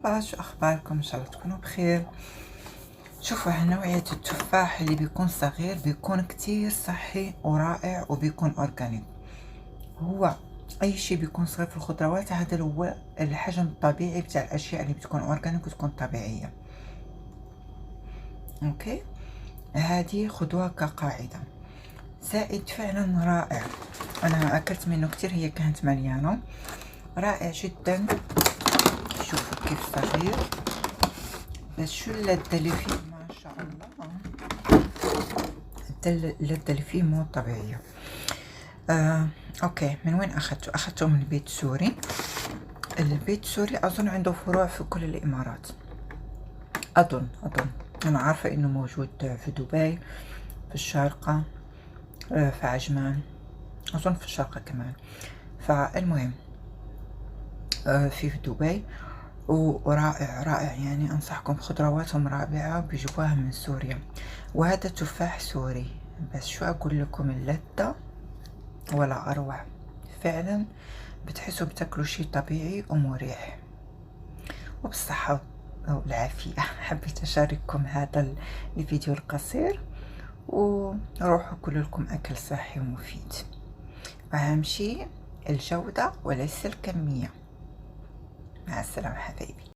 مرحبا، شو أخباركم؟ إن شاء الله تكونوا بخير. شوفوا هالنوعية التفاح اللي بيكون صغير بيكون كتير صحي ورائع وبيكون أورجانيك. هو أي شيء بيكون صغير في الخضروات هذا هو الحجم الطبيعي بتاع الأشياء اللي بتكون أورجانيك وتكون طبيعية. أوكي، هذه خدوها كقاعدة. زائد فعلا رائع، أنا أكلت منه كتير، هي كانت مليانة، رائع جدا. شوفوا كيف صغير، بس شو اللذة اللي فيه ما شاء الله، اللذة اللي فيه مو طبيعية. اوكي، من وين اخذته؟ اخذته من بيت سوري. البيت سوري اظن عنده فروع في كل الامارات، اظن انا عارفة انه موجود في دبي، في الشارقة، في عجمان، اظن في الشارقة كمان. فالمهم في دبي، ورائع رائع يعني، أنصحكم، خضرواتهم رائعة، بيجيبوها من سوريا. وهذا تفاح سوري، بس شو أقول لكم، اللذة ولا أروع، فعلا بتحسوا بتاكلوا شي طبيعي ومريح وبالصحة والعافية. حبيت أشارككم هذا الفيديو القصير، وروحوا كلوا لكم أكل صحي ومفيد. أهم شي الجودة وليس الكمية. مع السلامة حبايبي.